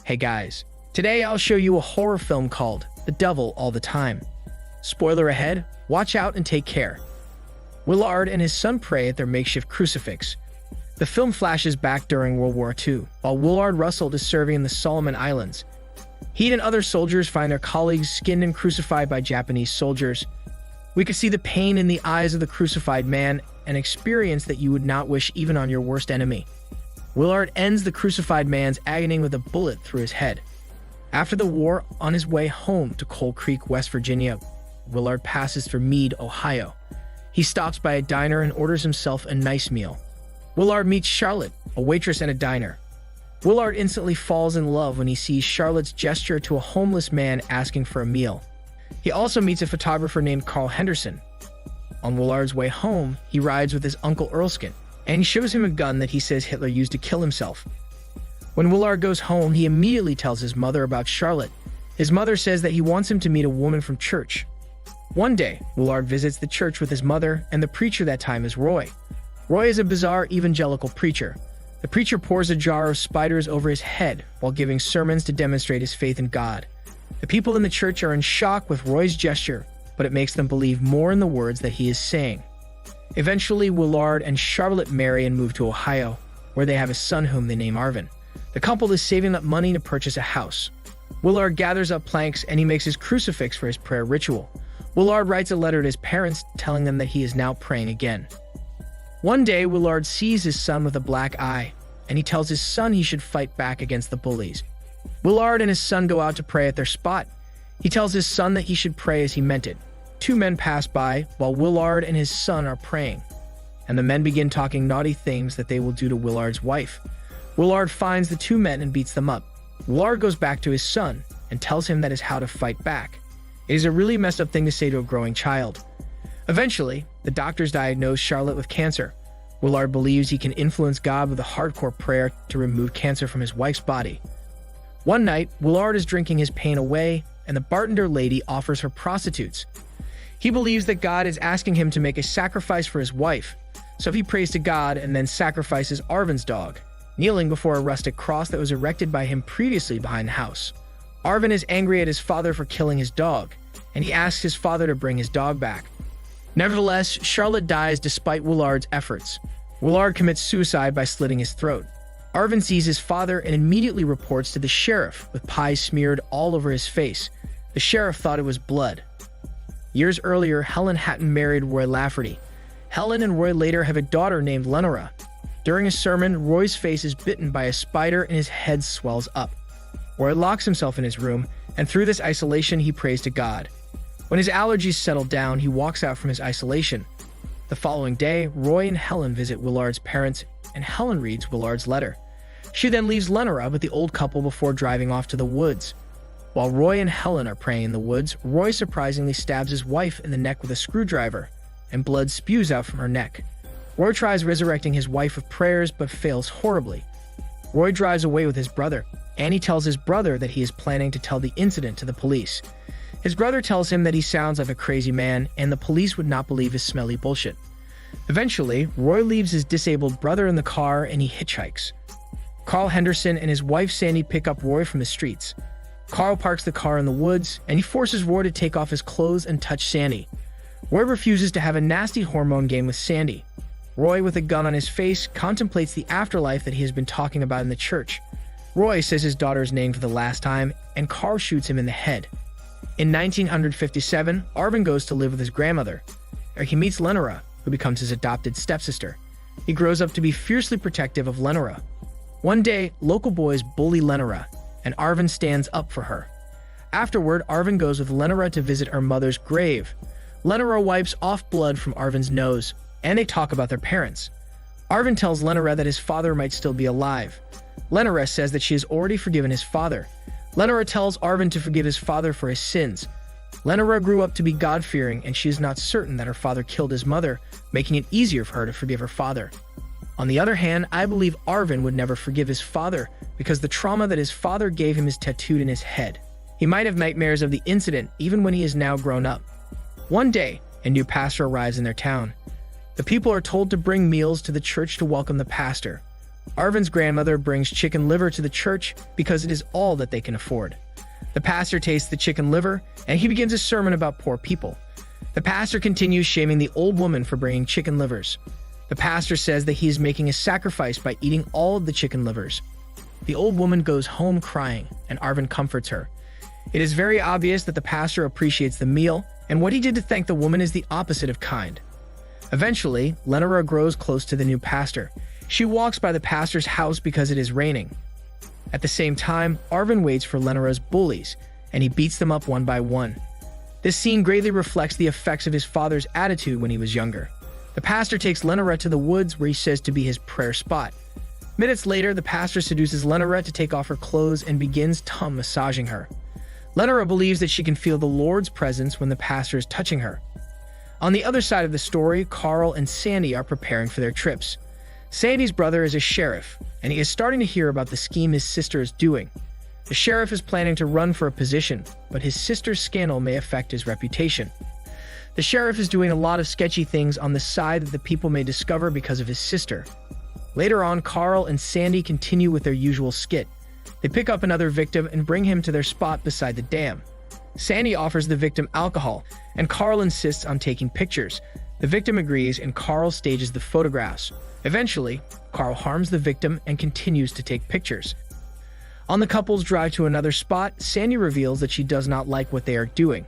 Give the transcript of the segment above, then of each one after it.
Hey guys, today I'll show you a horror film called The Devil All the Time. Spoiler ahead, watch out and take care. Willard and his son pray at their makeshift crucifix. The film flashes back during World War II, while Willard Russell is serving in the Solomon Islands. He and other soldiers find their colleagues skinned and crucified by Japanese soldiers. We could see the pain in the eyes of the crucified man, an experience that you would not wish even on your worst enemy. Willard ends the crucified man's agony with a bullet through his head. After the war, on his way home to Coal Creek, West Virginia, Willard passes through Meade, Ohio. He stops by a diner and orders himself a nice meal. Willard meets Charlotte, a waitress at a diner. Willard instantly falls in love when he sees Charlotte's gesture to a homeless man asking for a meal. He also meets a photographer named Carl Henderson. On Willard's way home, he rides with his uncle Erskine, and he shows him a gun that he says Hitler used to kill himself. When Willard goes home, he immediately tells his mother about Charlotte. His mother says that he wants him to meet a woman from church. One day, Willard visits the church with his mother, and the preacher that time is Roy. Roy is a bizarre evangelical preacher. The preacher pours a jar of spiders over his head while giving sermons to demonstrate his faith in God. The people in the church are in shock with Roy's gesture, but it makes them believe more in the words that he is saying. Eventually, Willard and Charlotte marry and move to Ohio, where they have a son whom they name Arvin. The couple is saving up money to purchase a house. Willard gathers up planks and he makes his crucifix for his prayer ritual. Willard writes a letter to his parents telling them that he is now praying again. One day, Willard sees his son with a black eye, and he tells his son he should fight back against the bullies. Willard and his son go out to pray at their spot. He tells his son that he should pray as he meant it. Two men pass by while Willard and his son are praying, and the men begin talking naughty things that they will do to Willard's wife. Willard finds the two men and beats them up. Willard goes back to his son and tells him that is how to fight back. It is a really messed up thing to say to a growing child. Eventually, the doctors diagnose Charlotte with cancer. Willard believes he can influence God with a hardcore prayer to remove cancer from his wife's body. One night, Willard is drinking his pain away, and the bartender lady offers her prostitutes. He believes that God is asking him to make a sacrifice for his wife, so he prays to God and then sacrifices Arvin's dog, kneeling before a rustic cross that was erected by him previously behind the house. Arvin is angry at his father for killing his dog, and he asks his father to bring his dog back. Nevertheless, Charlotte dies despite Willard's efforts. Willard commits suicide by slitting his throat. Arvin sees his father and immediately reports to the sheriff with pies smeared all over his face. The sheriff thought it was blood. Years earlier, Helen Hatton married Roy Lafferty. Helen and Roy later have a daughter named Lenora. During a sermon, Roy's face is bitten by a spider and his head swells up. Roy locks himself in his room, and through this isolation, he prays to God. When his allergies settle down, he walks out from his isolation. The following day, Roy and Helen visit Willard's parents, and Helen reads Willard's letter. She then leaves Lenora with the old couple before driving off to the woods. While Roy and Helen are praying in the woods, Roy surprisingly stabs his wife in the neck with a screwdriver, and blood spews out from her neck. Roy tries resurrecting his wife with prayers, but fails horribly. Roy drives away with his brother, and he tells his brother that he is planning to tell the incident to the police. His brother tells him that he sounds like a crazy man, and the police would not believe his smelly bullshit. Eventually, Roy leaves his disabled brother in the car and he hitchhikes. Carl Henderson and his wife Sandy pick up Roy from the streets. Carl parks the car in the woods, and he forces Roy to take off his clothes and touch Sandy. Roy refuses to have a nasty hormone game with Sandy. Roy, with a gun on his face, contemplates the afterlife that he has been talking about in the church. Roy says his daughter's name for the last time, and Carl shoots him in the head. In 1957, Arvin goes to live with his grandmother. There he meets Lenora, who becomes his adopted stepsister. He grows up to be fiercely protective of Lenora. One day, local boys bully Lenora, and Arvin stands up for her. Afterward, Arvin goes with Lenora to visit her mother's grave. Lenora wipes off blood from Arvin's nose, and they talk about their parents. Arvin tells Lenora that his father might still be alive. Lenora says that she has already forgiven his father. Lenora tells Arvin to forgive his father for his sins. Lenora grew up to be God-fearing, and she is not certain that her father killed his mother, making it easier for her to forgive her father. On the other hand, I believe Arvin would never forgive his father because the trauma that his father gave him is tattooed in his head. He might have nightmares of the incident even when he is now grown up. One day, a new pastor arrives in their town. The people are told to bring meals to the church to welcome the pastor. Arvin's grandmother brings chicken liver to the church because it is all that they can afford. The pastor tastes the chicken liver, and he begins a sermon about poor people. The pastor continues shaming the old woman for bringing chicken livers. The pastor says that he is making a sacrifice by eating all of the chicken livers. The old woman goes home crying, and Arvin comforts her. It is very obvious that the pastor appreciates the meal, and what he did to thank the woman is the opposite of kind. Eventually, Lenora grows close to the new pastor. She walks by the pastor's house because it is raining. At the same time, Arvin waits for Lenora's bullies, and he beats them up one by one. This scene greatly reflects the effects of his father's attitude when he was younger. The pastor takes Lenora to the woods where he says to be his prayer spot. Minutes later, the pastor seduces Lenora to take off her clothes and begins tongue massaging her. Lenora believes that she can feel the Lord's presence when the pastor is touching her. On the other side of the story, Carl and Sandy are preparing for their trips. Sandy's brother is a sheriff, and he is starting to hear about the scheme his sister is doing. The sheriff is planning to run for a position, but his sister's scandal may affect his reputation. The sheriff is doing a lot of sketchy things on the side that the people may discover because of his sister. Later on, Carl and Sandy continue with their usual skit. They pick up another victim and bring him to their spot beside the dam. Sandy offers the victim alcohol, and Carl insists on taking pictures. The victim agrees, and Carl stages the photographs. Eventually, Carl harms the victim and continues to take pictures. On the couple's drive to another spot, Sandy reveals that she does not like what they are doing.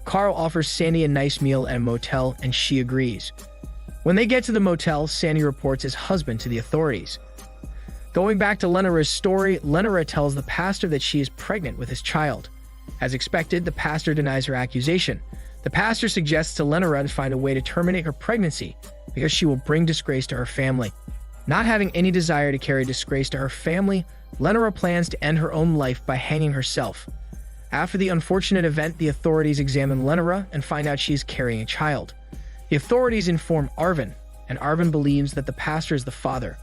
Carl offers Sandy a nice meal at a motel, and she agrees. When they get to the motel, Sandy reports his husband to the authorities. Going back to Lenora's story, Lenora tells the pastor that she is pregnant with his child. As expected, the pastor denies her accusation. The pastor suggests to Lenora to find a way to terminate her pregnancy because she will bring disgrace to her family. Not having any desire to carry disgrace to her family, Lenora plans to end her own life by hanging herself. After the unfortunate event, the authorities examine Lenora and find out she is carrying a child. The authorities inform Arvin, and Arvin believes that the pastor is the father.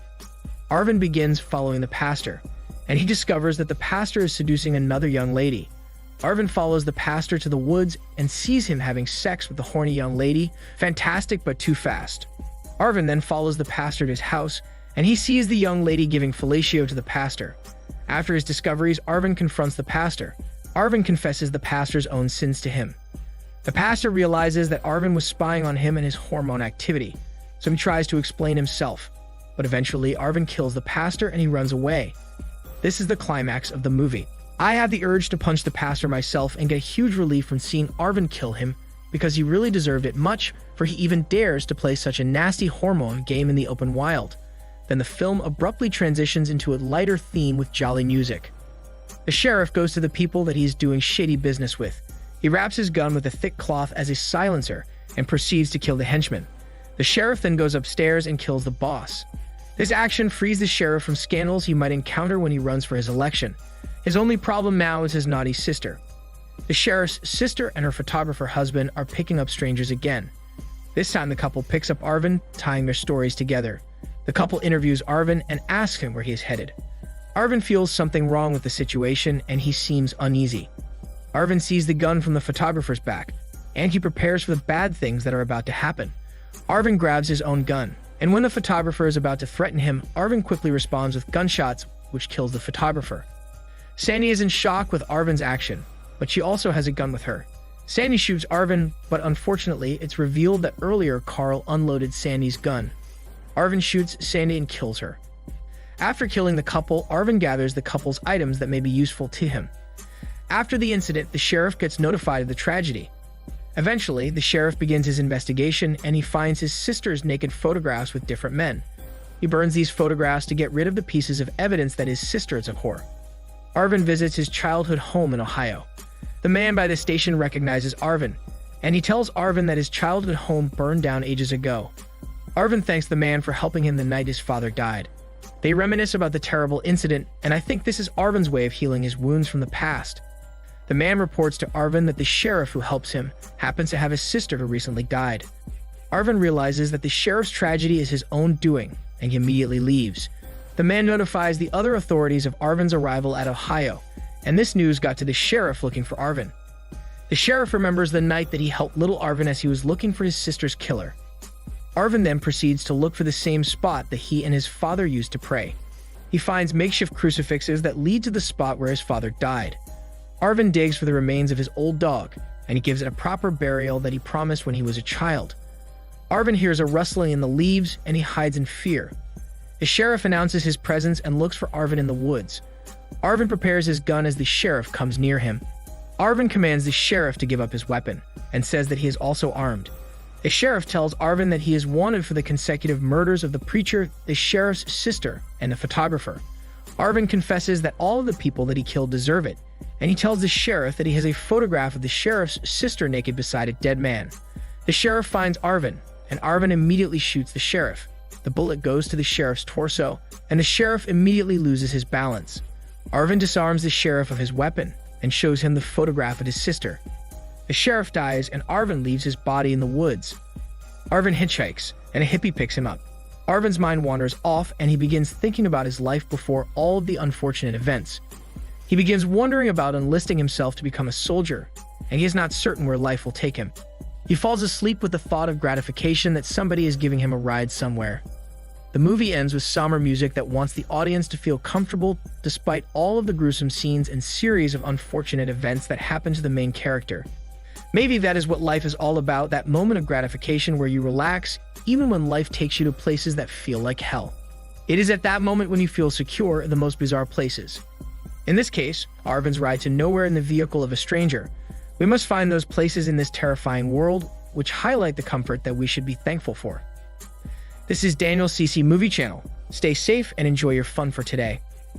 Arvin begins following the pastor, and he discovers that the pastor is seducing another young lady. Arvin follows the pastor to the woods and sees him having sex with the horny young lady. Fantastic, but too fast. Arvin then follows the pastor to his house, and he sees the young lady giving fellatio to the pastor. After his discoveries, Arvin confronts the pastor. Arvin confesses the pastor's own sins to him. The pastor realizes that Arvin was spying on him and his hormone activity, so he tries to explain himself. But eventually, Arvin kills the pastor and he runs away. This is the climax of the movie. I have the urge to punch the pastor myself and get a huge relief from seeing Arvin kill him because he really deserved it much, for he even dares to play such a nasty hormone game in the open wild. Then the film abruptly transitions into a lighter theme with jolly music. The sheriff goes to the people that he is doing shady business with. He wraps his gun with a thick cloth as a silencer and proceeds to kill the henchman. The sheriff then goes upstairs and kills the boss. This action frees the sheriff from scandals he might encounter when he runs for his election. His only problem now is his naughty sister. The sheriff's sister and her photographer husband are picking up strangers again. This time the couple picks up Arvin, tying their stories together. The couple interviews Arvin and asks him where he is headed. Arvin feels something wrong with the situation and he seems uneasy. Arvin sees the gun from the photographer's back, and he prepares for the bad things that are about to happen. Arvin grabs his own gun, and when the photographer is about to threaten him, Arvin quickly responds with gunshots, which kills the photographer. Sandy is in shock with Arvin's action, but she also has a gun with her. Sandy shoots Arvin, but unfortunately, it's revealed that earlier Carl unloaded Sandy's gun. Arvin shoots Sandy and kills her. After killing the couple, Arvin gathers the couple's items that may be useful to him. After the incident, the sheriff gets notified of the tragedy. Eventually, the sheriff begins his investigation and he finds his sister's naked photographs with different men. He burns these photographs to get rid of the pieces of evidence that his sister is a whore. Arvin visits his childhood home in Ohio. The man by the station recognizes Arvin, and he tells Arvin that his childhood home burned down ages ago. Arvin thanks the man for helping him the night his father died. They reminisce about the terrible incident, and I think this is Arvin's way of healing his wounds from the past. The man reports to Arvin that the sheriff who helps him happens to have a sister who recently died. Arvin realizes that the sheriff's tragedy is his own doing, and he immediately leaves. The man notifies the other authorities of Arvin's arrival at Ohio, and this news got to the sheriff looking for Arvin. The sheriff remembers the night that he helped little Arvin as he was looking for his sister's killer. Arvin then proceeds to look for the same spot that he and his father used to pray. He finds makeshift crucifixes that lead to the spot where his father died. Arvin digs for the remains of his old dog, and he gives it a proper burial that he promised when he was a child. Arvin hears a rustling in the leaves, and he hides in fear. The sheriff announces his presence and looks for Arvin in the woods. Arvin prepares his gun as the sheriff comes near him. Arvin commands the sheriff to give up his weapon, and says that he is also armed. The sheriff tells Arvin that he is wanted for the consecutive murders of the preacher, the sheriff's sister, and the photographer. Arvin confesses that all of the people that he killed deserve it, and he tells the sheriff that he has a photograph of the sheriff's sister naked beside a dead man. The sheriff finds Arvin, and Arvin immediately shoots the sheriff. The bullet goes to the sheriff's torso, and the sheriff immediately loses his balance. Arvin disarms the sheriff of his weapon and shows him the photograph of his sister. The sheriff dies, and Arvin leaves his body in the woods. Arvin hitchhikes, and a hippie picks him up. Arvin's mind wanders off, and he begins thinking about his life before all of the unfortunate events. He begins wondering about enlisting himself to become a soldier, and he is not certain where life will take him. He falls asleep with the thought of gratification that somebody is giving him a ride somewhere. The movie ends with somber music that wants the audience to feel comfortable despite all of the gruesome scenes and series of unfortunate events that happen to the main character. Maybe that is what life is all about, that moment of gratification where you relax, even when life takes you to places that feel like hell. It is at that moment when you feel secure in the most bizarre places. In this case, Arvin's ride to nowhere in the vehicle of a stranger. We must find those places in this terrifying world which highlight the comfort that we should be thankful for. This is Daniel CC Movie Channel. Stay safe and enjoy your fun for today.